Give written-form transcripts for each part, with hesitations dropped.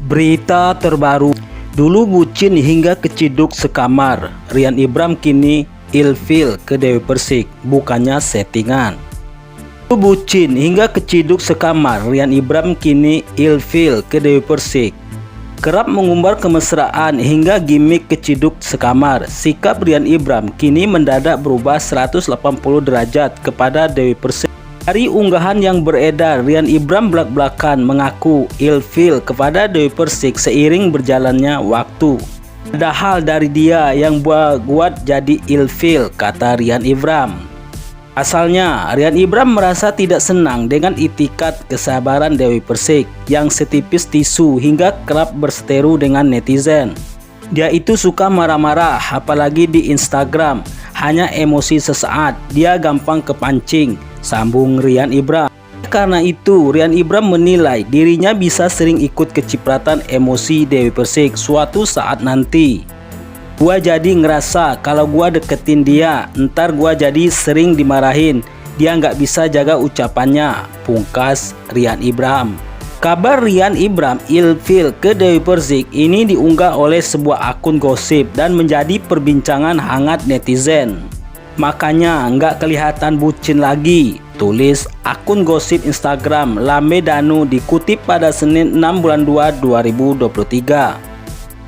Berita terbaru, dulu bucin hingga keciduk sekamar, Ryan Ibram kini ilfil ke Dewi Persik, bukannya settingan. Dulu bucin hingga keciduk sekamar, Ryan Ibram kini ilfil ke Dewi Persik. Kerap mengumbar kemesraan hingga gimmick keciduk sekamar, sikap Ryan Ibram kini mendadak berubah 180 derajat kepada Dewi Persik. Dari unggahan yang beredar, Ryan Ibram belak-belakan mengaku ilfil kepada Dewi Persik seiring berjalannya waktu. Ada hal dari dia yang buat jadi ilfil, kata Ryan Ibram. Asalnya, Ryan Ibram merasa tidak senang dengan itikat kesabaran Dewi Persik yang setipis tisu hingga kerap berseteru dengan netizen. Dia itu suka marah-marah, apalagi di Instagram. Hanya emosi sesaat, dia gampang kepancing, sambung Ryan Ibram. Karena itu, Ryan Ibram menilai dirinya bisa sering ikut kecipratan emosi Dewi Persik suatu saat nanti. Gua jadi ngerasa kalau gua deketin dia, ntar gua jadi sering dimarahin. Dia nggak bisa jaga ucapannya, pungkas Ryan Ibram. Kabar Ryan Ibram ilfil ke Dewi Persik ini diunggah oleh sebuah akun gosip dan menjadi perbincangan hangat netizen. Makanya nggak kelihatan bucin lagi, tulis akun gosip Instagram Lambe Danu dikutip pada Senin 6 bulan 2 2023.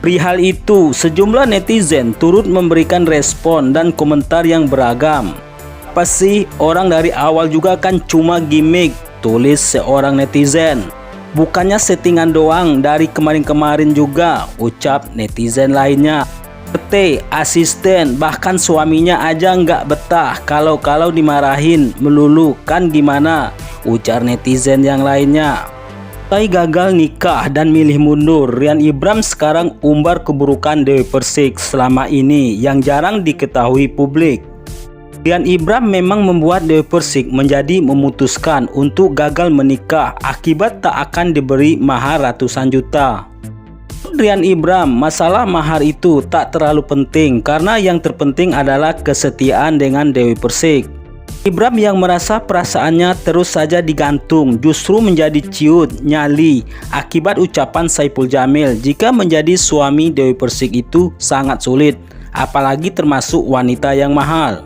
Perihal itu, sejumlah netizen turut memberikan respon dan komentar yang beragam. Apa sih, orang dari awal juga kan cuma gimmick, tulis seorang netizen. Bukannya settingan doang dari kemarin-kemarin juga, ucap netizen lainnya. RT, asisten, bahkan suaminya aja nggak betah kalau dimarahin melulu, kan gimana, ujar netizen yang lainnya. Setelah gagal nikah dan milih mundur, Ryan Ibram sekarang umbar keburukan Dewi Persik selama ini yang jarang diketahui publik. Ryan Ibram memang membuat Dewi Persik menjadi memutuskan untuk gagal menikah akibat tak akan diberi mahar ratusan juta. Ryan Ibram, masalah mahar itu tak terlalu penting karena yang terpenting adalah kesetiaan dengan Dewi Persik. Ibram yang merasa perasaannya terus saja digantung justru menjadi ciut nyali akibat ucapan Saipul Jamil jika menjadi suami Dewi Persik itu sangat sulit, apalagi termasuk wanita yang mahal.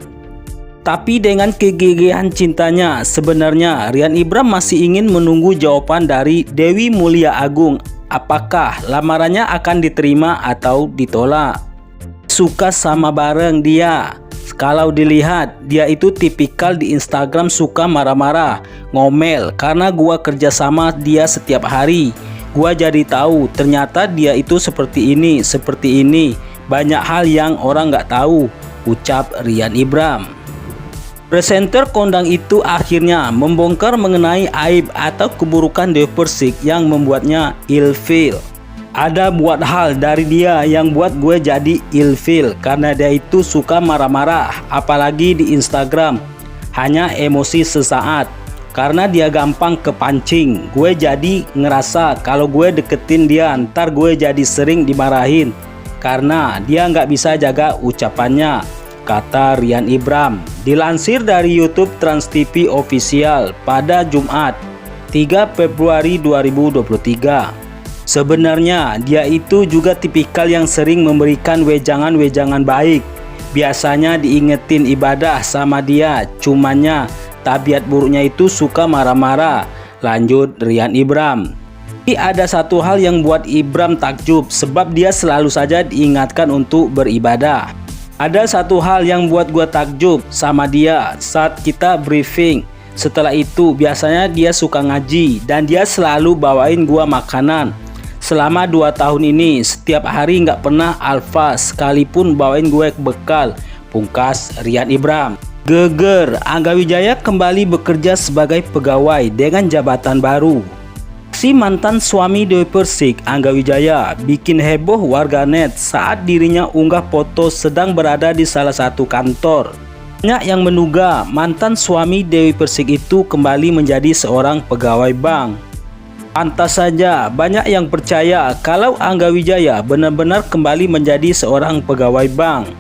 Tapi dengan kegigihan cintanya, sebenarnya Ryan Ibram masih ingin menunggu jawaban dari Dewi Mulia Agung. Apakah lamarannya akan diterima atau ditolak? Suka sama bareng dia. Kalau dilihat, dia itu tipikal di Instagram suka marah-marah, ngomel karena gua kerja sama dia setiap hari. Gua jadi tahu ternyata dia itu seperti ini, seperti ini. Banyak hal yang orang nggak tahu, ucap Ryan Ibram. Presenter kondang itu akhirnya membongkar mengenai aib atau keburukan Dewi Persik yang membuatnya ilfil. Ada buat hal dari dia yang buat gue jadi ilfil karena dia itu suka marah-marah, apalagi di Instagram. Hanya emosi sesaat. Karena dia gampang kepancing, gue jadi ngerasa kalau gue deketin dia ntar gue jadi sering dimarahin. Karena dia nggak bisa jaga ucapannya, kata Ryan Ibram. Dilansir dari YouTube Trans TV Official pada Jumat 3 Februari 2023. Sebenarnya dia itu juga tipikal yang sering memberikan wejangan-wejangan baik. Biasanya diingetin ibadah sama dia, cumannya tabiat buruknya itu suka marah-marah, lanjut Ryan Ibram. Tapi ada satu hal yang buat Ibram takjub sebab dia selalu saja diingatkan untuk beribadah. Ada satu hal yang buat gua takjub sama dia saat kita briefing. Setelah itu biasanya dia suka ngaji dan dia selalu bawain gua makanan. Selama 2 tahun ini setiap hari nggak pernah alfa sekalipun bawain gue bekal, pungkas Ryan Ibram. Geger, Angga Wijaya kembali bekerja sebagai pegawai dengan jabatan baru. Si mantan suami Dewi Persik, Angga Wijaya, bikin heboh warganet saat dirinya unggah foto sedang berada di salah satu kantor. Banyak yang menduga mantan suami Dewi Persik itu kembali menjadi seorang pegawai bank. Pantas saja banyak yang percaya kalau Angga Wijaya benar-benar kembali menjadi seorang pegawai bank.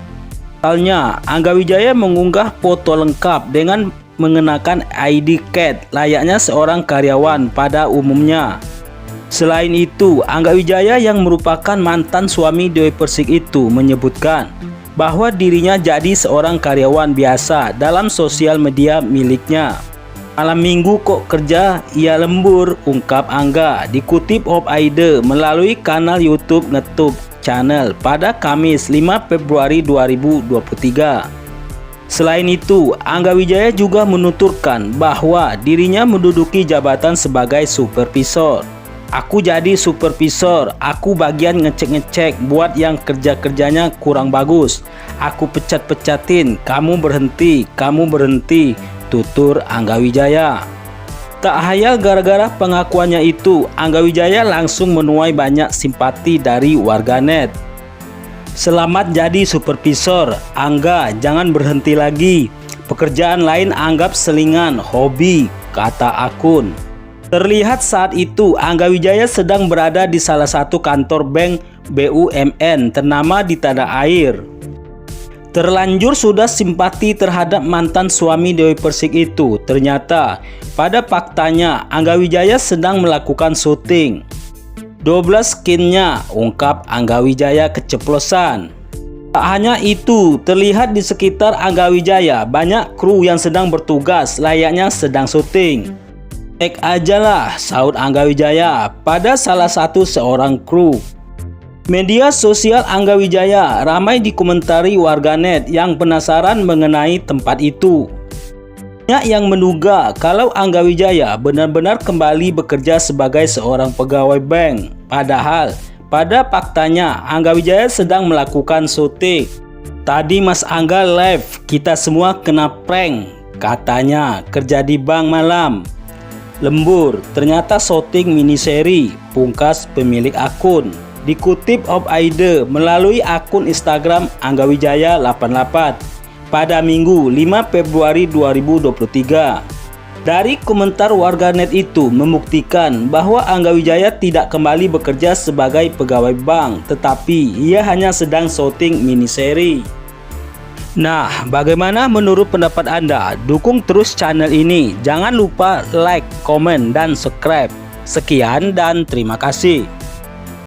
Misalnya, Angga Wijaya mengunggah foto lengkap dengan mengenakan ID card layaknya seorang karyawan pada umumnya. Selain itu, Angga Wijaya yang merupakan mantan suami Dewi Persik itu menyebutkan bahwa dirinya jadi seorang karyawan biasa dalam sosial media miliknya. Malam minggu kok kerja, ia lembur, ungkap Angga, dikutip Op Aide melalui kanal YouTube Ngetub Channel pada Kamis 5 Februari 2023. Selain itu, Angga Wijaya juga menuturkan bahwa dirinya menduduki jabatan sebagai supervisor. Aku jadi supervisor, aku bagian ngecek-ngecek buat yang kerja-kerjanya kurang bagus. Aku pecat-pecatin, kamu berhenti, tutur Angga Wijaya. Tak hayal gara-gara pengakuannya itu, Angga Wijaya langsung menuai banyak simpati dari warganet. Selamat jadi supervisor, Angga, jangan berhenti lagi. Pekerjaan lain anggap selingan, hobi, kata akun. Terlihat saat itu Angga Wijaya sedang berada di salah satu kantor bank BUMN ternama di tanah air. Terlanjur sudah simpati terhadap mantan suami Dewi Persik itu. Ternyata pada faktanya Angga Wijaya sedang melakukan syuting. 12 skinnya, ungkap Angga Wijaya keceplosan. Tak hanya itu, terlihat di sekitar Angga Wijaya banyak kru yang sedang bertugas layaknya sedang syuting. Cek aja lah, sahut Angga Wijaya pada salah satu seorang kru. Media sosial Angga Wijaya ramai dikomentari warganet yang penasaran mengenai tempat itu. Banyak yang menduga kalau Angga Wijaya benar-benar kembali bekerja sebagai seorang pegawai bank. Padahal pada faktanya Angga Wijaya sedang melakukan syuting. Tadi Mas Angga live, kita semua kena prank, katanya kerja di bank malam. Lembur, ternyata syuting miniseri, pungkas pemilik akun. Dikutip Op Aide melalui akun Instagram Angga Wijaya 88 pada Minggu 5 Februari 2023. Dari komentar warganet itu membuktikan bahwa Angga Wijaya tidak kembali bekerja sebagai pegawai bank, tetapi ia hanya sedang syuting miniseri. Nah, bagaimana menurut pendapat Anda? Dukung terus channel ini. Jangan lupa like, komen, dan subscribe. Sekian dan terima kasih.